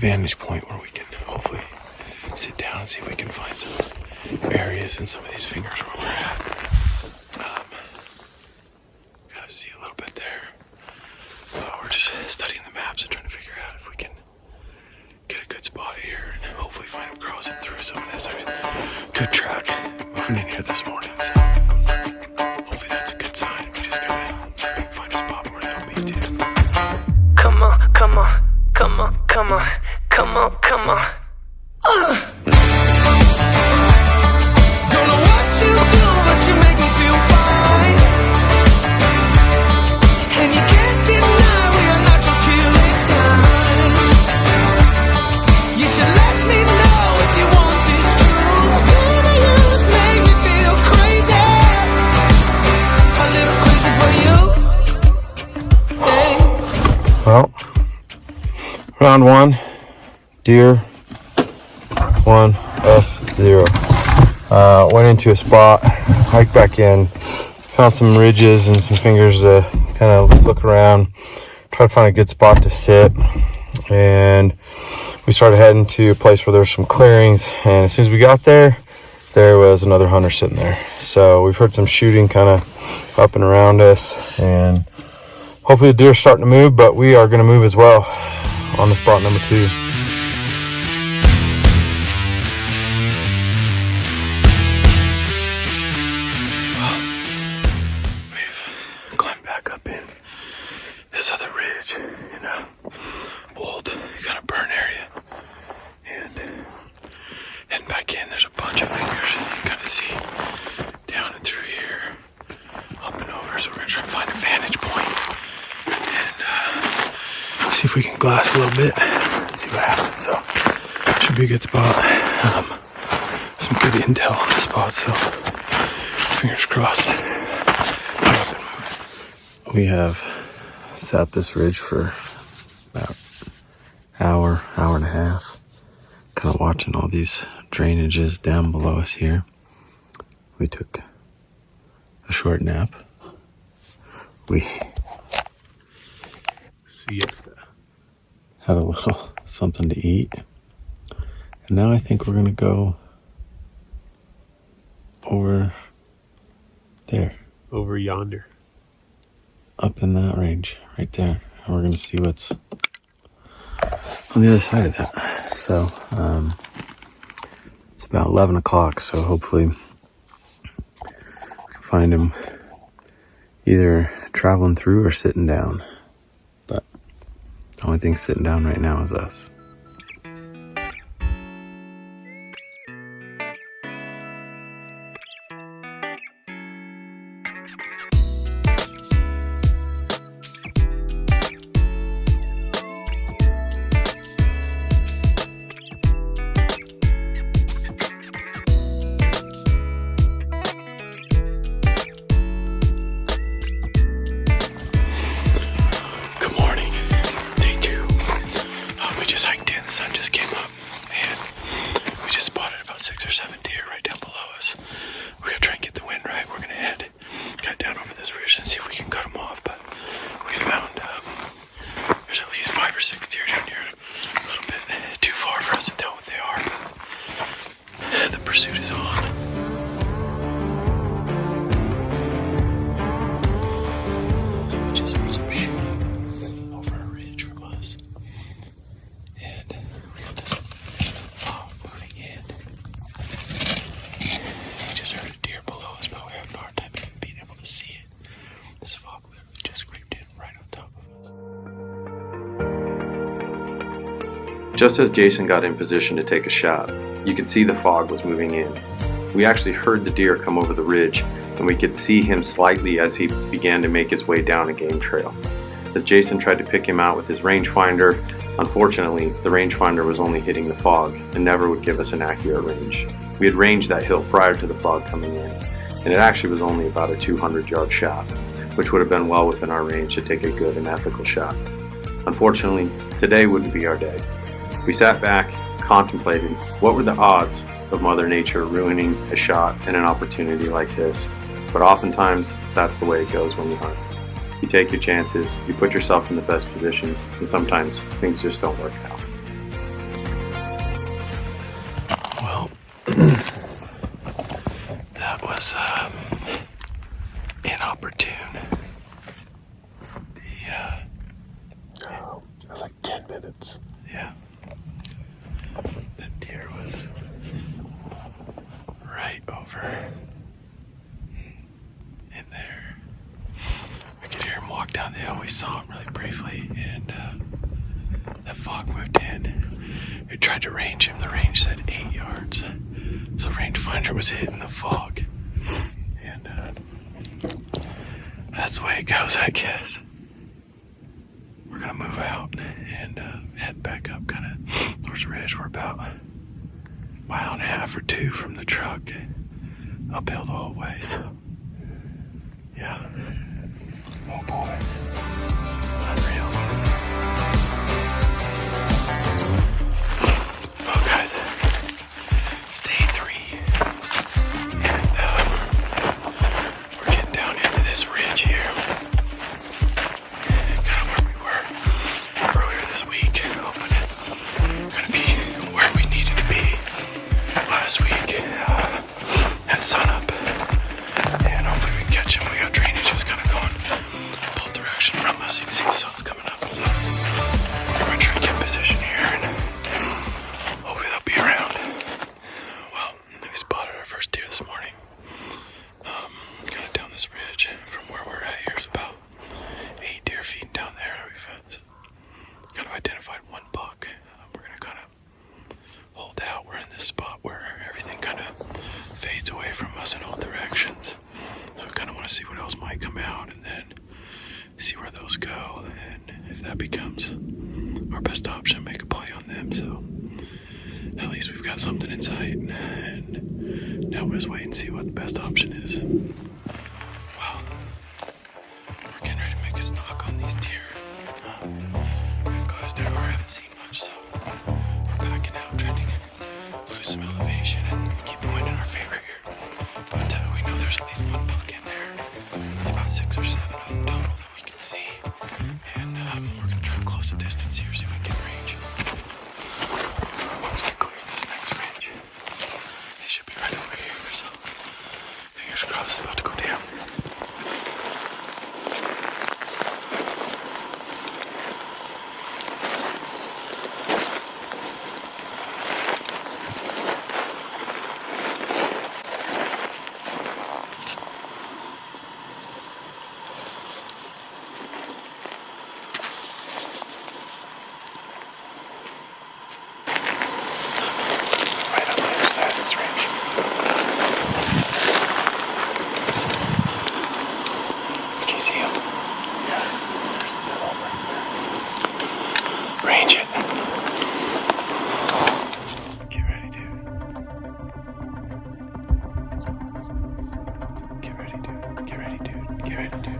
vantage point where we can hopefully sit down and see if we can find some areas in some of these fingers where we're at. Kind of see a little bit there. We're just studying the maps and trying to figure out if we can get a good spot here and hopefully find them crossing through some of this. There's a good track moving in here this morning, so hopefully that's a good sign. We just gotta see if we can find a spot where they'll be too. Come on, come on, come on, come on, come on, come on. Don't know what you do, but you make me feel fine. And you can't deny we are not just killing time. You should let me know if you want this true. Baby, you just make me feel crazy. A little crazy for you. Hey. Well, round one, deer 1S0. Went into a spot, hiked back in, found some ridges and some fingers to kind of look around, try to find a good spot to sit, and we started heading to a place where there's some clearings, and as soon as we got there was another hunter sitting there. So we've heard some shooting kind of up and around us, and hopefully the deer are starting to move, but we are going to move as well on the spot number 2. This other ridge in a old kind of burn area, and heading back in, there's a bunch of fingers you can kind of see down and through here, up and over. So we're gonna try to find a vantage point and see if we can glass a little bit and see what happens. So should be a good spot. Some good intel on the spot, so fingers crossed. We have sat this ridge for about hour and a half, kind of watching all these drainages down below us here. We took a short nap. We had a little something to eat, and now I think we're gonna go over there, over yonder, up in that range right there, and we're gonna see what's on the other side of that. So it's about 11 o'clock, so hopefully we can find him either traveling through or sitting down, but the only thing sitting down right now is us. Pursuit is on. Just heard some shooting over a ridge from us, and we got this fog moving in. We just heard a deer below us, but we're having a hard time even being able to see it. This fog literally just creeped in right on top of us. Just as Jason got in position to take a shot, you could see the fog was moving in. We actually heard the deer come over the ridge, and we could see him slightly as he began to make his way down a game trail. As Jason tried to pick him out with his rangefinder, unfortunately, the rangefinder was only hitting the fog and never would give us an accurate range. We had ranged that hill prior to the fog coming in, and it actually was only about a 200-yard shot, which would have been well within our range to take a good and ethical shot. Unfortunately, today wouldn't be our day. We sat back, contemplated what were the odds of Mother Nature ruining a shot and an opportunity like this. But oftentimes, that's the way it goes when you hunt. You take your chances, you put yourself in the best positions, and sometimes things just don't work out. was inopportune. It was like 10 minutes. Yeah. That deer was right over in there. I could hear him walk down the hill. We saw him really briefly, and that fog moved in. We tried to range him. The range said 8 yards. So rangefinder was hitting the fog. And that's the way it goes, I guess. We're going to move out and head back up kind of towards the ridge. We're about a mile and a half or 2 from the truck. Uphill the whole way, so yeah. Oh boy. Unreal. Well, guys, it's day 3. And we're getting down into this ridge here. Kind of where we were earlier this week. Hoping we're going to be where we needed to be last week at sunup. And hopefully we can catch him. We got drainage just kind of going both directions from us. You can see the sun's coming up. So we're going to try to get in position here and hopefully they'll be around. Well, we spotted our first deer this morning. Kind of down this ridge from where we're at here is about 8 deer feeding down there. We've kind of identified one buck. We're going to kind of hold out. We're in this spot where everything kind of fades away from us in all directions. So we kind of want to see what else might come out and then see where those go. And if that becomes our best option, make a play on them. So at least we've got something in sight. And now we'll just wait and see what the best option is. Well, we're getting ready to make a stalk on these deer. We've glassed out, or haven't seen much, so we're backing out, trying to lose some elevation and keep the wind in our favor here. But we know there's at least one buck in there, about 6 or 7 of them total that we can see. And we're going to try to close the distance here, see if we can get range. Once we clear this next ridge, they should be right over here, so fingers crossed it's about to go down. Right on the other side of this range. Can you see him? Yeah, there's the hole right there. Range it. Get ready, dude. Get ready, dude. Get ready, dude. Get ready, dude.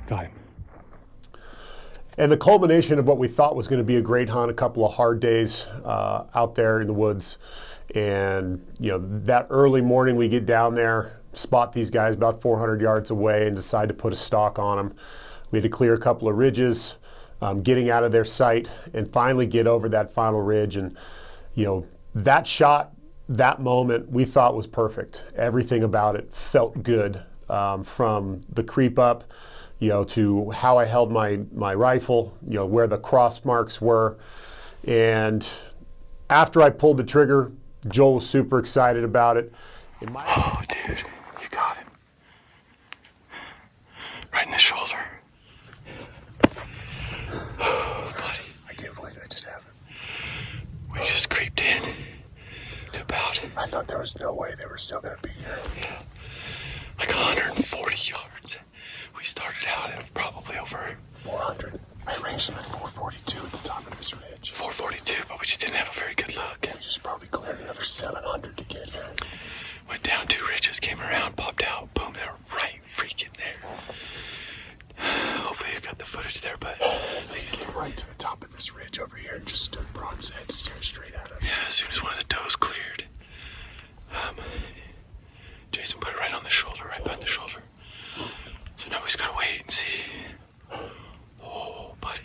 Got him. And the culmination of what we thought was going to be a great hunt, a couple of hard days out there in the woods. And, you know, that early morning we get down there, spot these guys about 400 yards away and decide to put a stalk on them. We had to clear a couple of ridges, getting out of their sight, and finally get over that final ridge. And, you know, that shot, that moment we thought was perfect. Everything about it felt good, from the creep up, you know, to how I held my rifle, you know, where the cross marks were. And after I pulled the trigger, Joel was super excited about it. Oh, dude, you got him. Right in the shoulder. Oh, buddy. I can't believe that just happened. We just creeped in to about, I thought there was no way they were still going to be here. yeah, like 140 yards. We started out at probably over 400. I ranged them at 440. ridge there, but they came right to the top of this ridge over here and just stood broadside, staring straight at us. Yeah, as soon as one of the does cleared, Jason put it right on the shoulder, right behind the shoulder. So now we just gotta wait and see. Oh, buddy.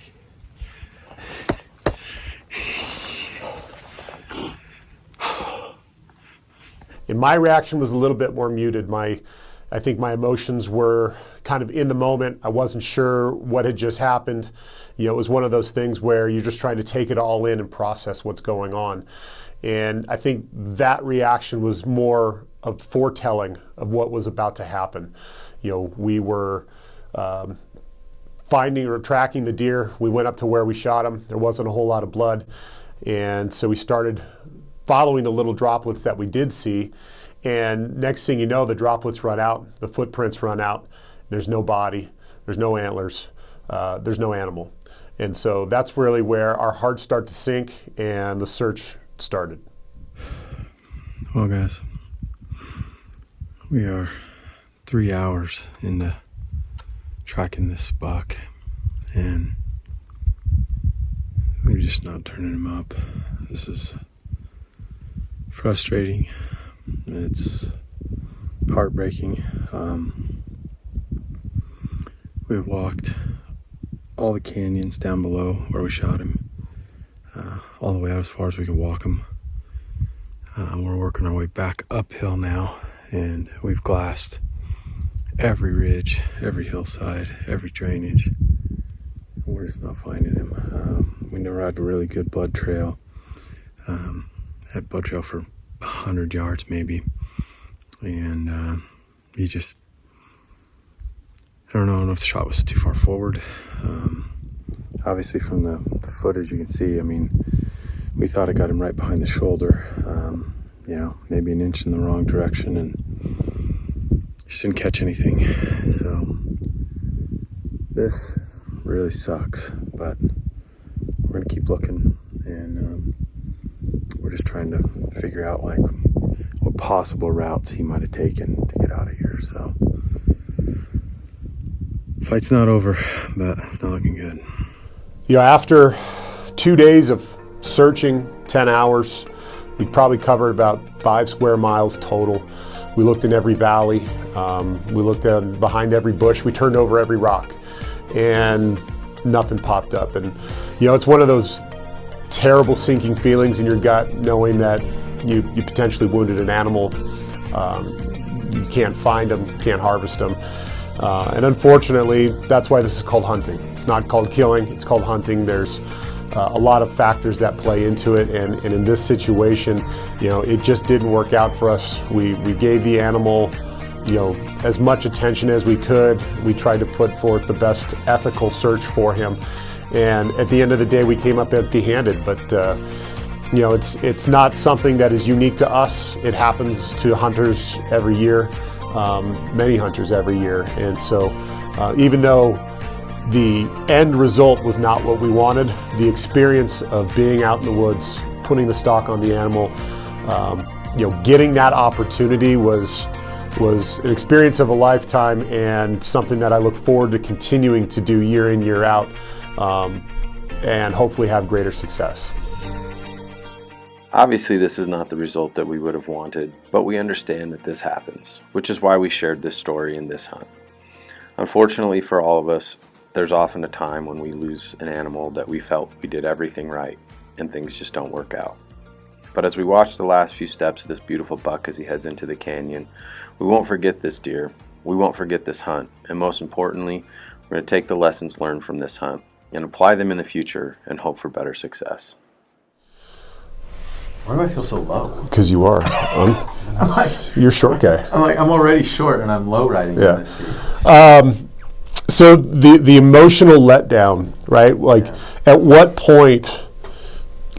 And my reaction was a little bit more muted. I think my emotions were kind of in the moment. I wasn't sure what had just happened. It was one of those things where you're just trying to take it all in and process what's going on. And I think that reaction was more of foretelling of what was about to happen. We were finding or tracking the deer. We went up to where we shot him. There wasn't a whole lot of blood. And so we started following the little droplets that we did see. And next thing you know, the droplets run out, the footprints run out. There's no body, there's no antlers, there's no animal. And so that's really where our hearts start to sink and the search started. Well, guys, we are 3 hours into tracking this buck, and we're just not turning him up. This is frustrating. It's heartbreaking. We've walked all the canyons down below where we shot him, all the way out as far as we could walk him. We're working our way back uphill now, and we've glassed every ridge, every hillside, every drainage. We're just not finding him. We never had a really good blood trail. Had blood trail for 100 yards maybe, and he just, I don't know if the shot was too far forward. Obviously from the footage you can see, we thought it got him right behind the shoulder, maybe an inch in the wrong direction, and just didn't catch anything. So this really sucks, but we're gonna keep looking, and we're just trying to figure out what possible routes he might have taken to get out of here. So fight's not over, but it's not looking good. After 2 days of searching, 10 hours, we probably covered about 5 square miles total. We looked in every valley. We looked behind every bush. We turned over every rock, and nothing popped up. And it's one of those terrible sinking feelings in your gut, knowing that you potentially wounded an animal. You can't find them, can't harvest them. And unfortunately, that's why this is called hunting. It's not called killing, it's called hunting. There's a lot of factors that play into it, and in this situation, it just didn't work out for us. We gave the animal, as much attention as we could. We tried to put forth the best ethical search for him, and at the end of the day, we came up empty-handed. But it's not something that is unique to us. It happens to hunters every year, many hunters every year, and so even though the end result was not what we wanted, the experience of being out in the woods, putting the stock on the animal, getting that opportunity was an experience of a lifetime, and something that I look forward to continuing to do year in, year out, and hopefully have greater success. Obviously, this is not the result that we would have wanted, but we understand that this happens, which is why we shared this story in this hunt. Unfortunately for all of us, there's often a time when we lose an animal that we felt we did everything right, and things just don't work out. But as we watch the last few steps of this beautiful buck as he heads into the canyon, we won't forget this deer, we won't forget this hunt, and most importantly, we're going to take the lessons learned from this hunt and apply them in the future and hope for better success. Why do I feel so low? Because you are. I'm like, You're a short guy. I'm already short, and I'm low riding in this seat. So the emotional letdown, right? At what point,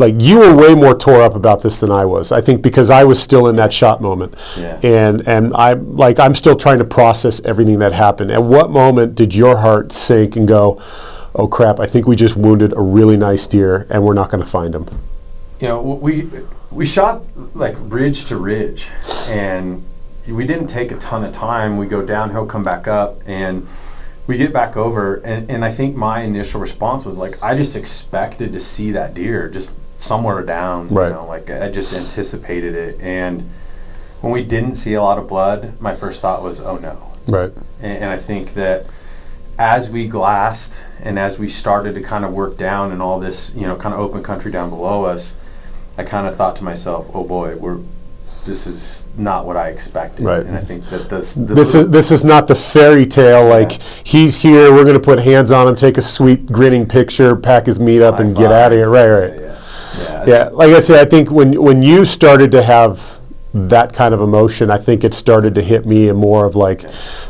you were way more tore up about this than I was. I think because I was still in that shot moment, and I'm still trying to process everything that happened. At what moment did your heart sink and go, "Oh crap! I think we just wounded a really nice deer, and we're not going to find him"? We shot ridge to ridge, and we didn't take a ton of time. We go downhill, come back up, and we get back over, and I think my initial response was like, I just expected to see that deer just somewhere down, Right. you know, like I just anticipated it. And when we didn't see a lot of blood, my first thought was, oh no. Right. And I think that as we glassed and as we started to kind of work down in all this, you know, kind of open country down below us, I kind of thought to myself, oh boy, this is not what I expected. Right. And I think that this is not the fairy tale, like he's here, we're going to put hands on him, take a sweet grinning picture, pack his meat up, and get out of here. Right. Yeah. Like I said, I think when you started to have that kind of emotion, I think it started to hit me more of like,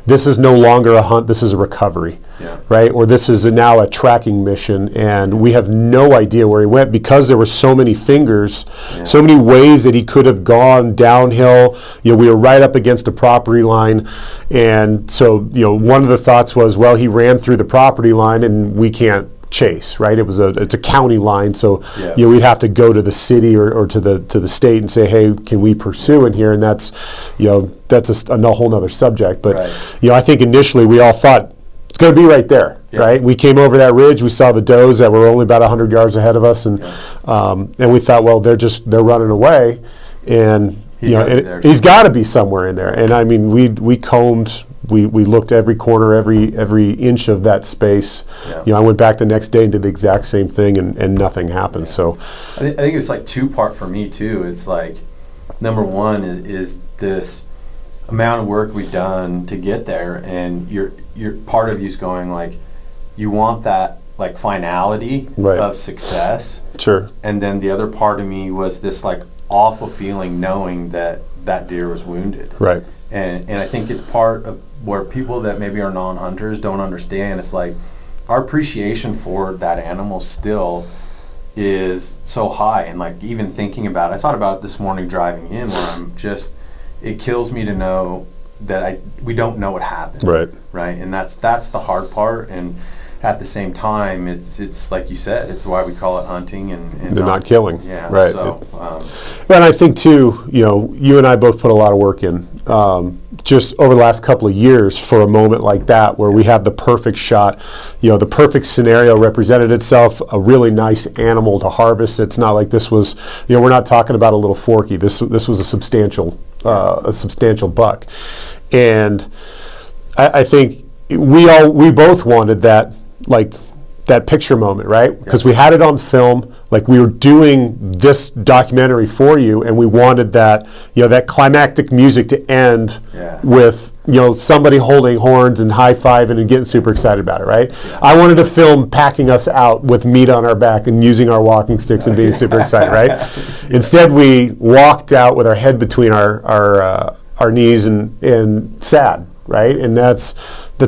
this is no longer a hunt, this is a recovery, right? Or this is now a tracking mission, and we have no idea where he went because there were so many fingers, so many ways that he could have gone downhill. You know, we were right up against a property line, and so, you know, one of the thoughts was, well, he ran through the property line and we can't chase, right? It's a county line, so you know, we'd have to go to the city or to the state and say, hey, can we pursue in here? And that's, you know, that's a whole nother subject. But you know, I think initially we all thought it's going to be right there, right? We came over that ridge, we saw the does that were only about 100 yards ahead of us, and we thought, well, they're running away, and you know, he's got to be somewhere in there. And I mean, we combed. We looked every corner, every inch of that space. You know, I went back the next day and did the exact same thing, and nothing happened. So, I think it's like two-part for me too. It's like, number one is this amount of work we've done to get there, and you're part of you's going like, you want that like finality of success. Sure. And then the other part of me was this like awful feeling knowing that deer was wounded. Right. And I think it's part of where people that maybe are non-hunters don't understand. It's like our appreciation for that animal still is so high. And like even thinking about it, I thought about it this morning driving in, where I'm just, it kills me to know that we don't know what happened. Right. And that's the hard part. And at the same time, it's like you said, it's why we call it hunting and not killing. Yeah. Right. So, and I think too, you know, you and I both put a lot of work in, just over the last couple of years for a moment like that, where we have the perfect shot, you know, the perfect scenario represented itself, a really nice animal to harvest. It's not like this was, you know, we're not talking about a little forky. This was a substantial buck. And I think we both wanted that, like that picture moment, right? Because we had it on film, like we were doing this documentary for you, and we wanted that, you know, that climactic music to end with, you know, somebody holding horns and high-fiving and getting super excited about it, right? I wanted to film packing us out with meat on our back and using our walking sticks and being super excited, right? Instead, we walked out with our head between our knees and sad, right? And that's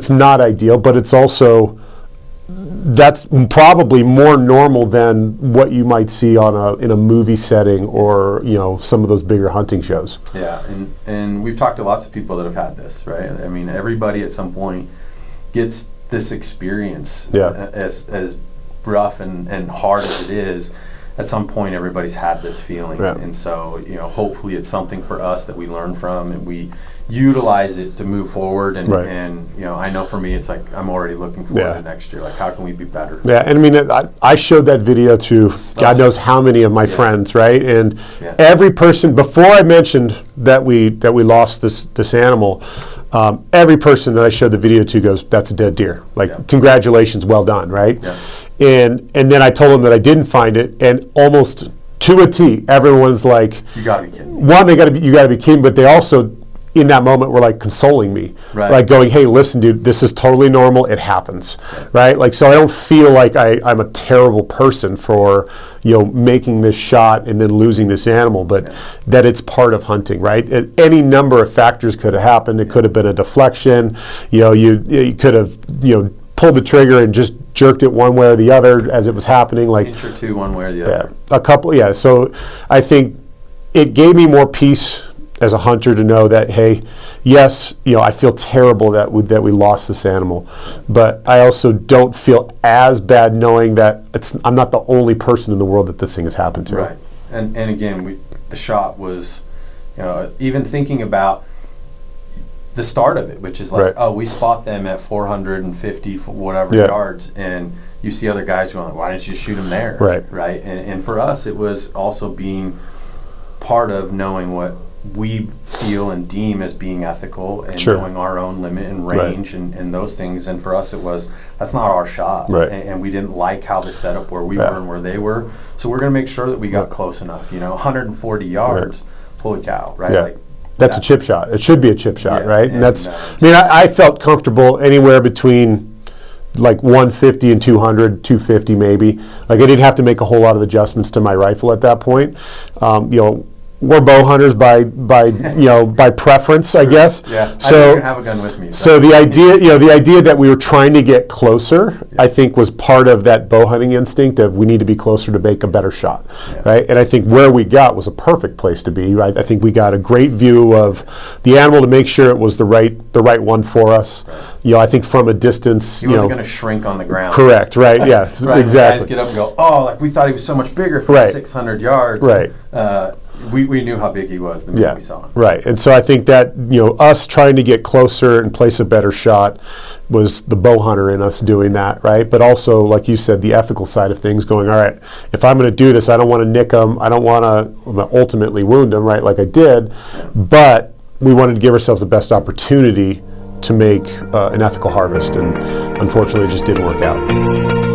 not ideal, but it's also, that's probably more normal than what you might see in a movie setting, or, you know, some of those bigger hunting shows. Yeah, and we've talked to lots of people that have had this, right? I mean, everybody at some point gets this experience, as rough and hard as it is. At some point, everybody's had this feeling, and so, you know, hopefully it's something for us that we learn from and we utilize it to move forward. And you know, I know for me, it's like I'm already looking forward to next year. Like, how can we be better? Yeah, and I mean, I showed that video to God knows how many of my friends, right? And every person, before I mentioned that we lost this animal, every person that I showed the video to goes, "That's a dead deer. Like, congratulations, well done," right? And then I told them that I didn't find it, and almost to a T, everyone's like, "You gotta be kidding me." One, you gotta be kidding, but they also, in that moment, were like consoling me, like going, "Hey, listen, dude, this is totally normal. It happens," right? Like, so I don't feel like I'm a terrible person for, you know, making this shot and then losing this animal, but that it's part of hunting, right? Any number of factors could have happened. It could have been a deflection. You know, you could have, you know, pulled the trigger and just jerked it one way or the other as it was happening, like inch or two one way or the other. A couple, so I think it gave me more peace as a hunter to know that, hey, yes, you know, I feel terrible that we lost this animal, but I also don't feel as bad knowing that I'm not the only person in the world that this thing has happened to. Right, and again, the shot was, you know, even thinking about, the start of it, which is like, Right. oh, we spot them at 450 whatever Yeah. yards, and you see other guys going, why didn't you shoot them there? Right. Right. And for us, it was also being part of knowing what we feel and deem as being ethical, and Sure. knowing our own limit and Right. range and those things. And for us, it was, that's not our shot. Right. And we didn't like how the setup where we Yeah. were and where they were. So we're going to make sure that we got close enough. 140 yards, holy cow, right? Yeah. Like, That's a that- chip shot. It should be a chip shot, Yeah, right? and, And that's, uh, I mean, I felt comfortable anywhere between like 150 and 200, 250 maybe. Like I didn't have to make a whole lot of adjustments to my rifle at that point. We're bow hunters by preference, I guess. Yeah, I didn't So even have a gun with me. so the idea that we were trying to get closer, I think, was part of that bow hunting instinct of we need to be closer to make a better shot, right? And I think where we got was a perfect place to be, right? I think we got a great view of the animal to make sure it was the right one for us. I think from a distance, he wasn't going to shrink on the ground. correct, right? Yeah, Right, exactly. Guys get up and go, oh, like we thought he was so much bigger for Right. 600 yards. Right. We knew how big he was the minute Yeah, we saw him. right. And so I think that us trying to get closer and place a better shot was the bow hunter in us doing that, right? But also, like you said, the ethical side of things, going, all right, if I'm going to do this, I don't want to nick them, I don't want to ultimately wound them, right? Like I did, but we wanted to give ourselves the best opportunity to make an ethical harvest, and unfortunately, it just didn't work out.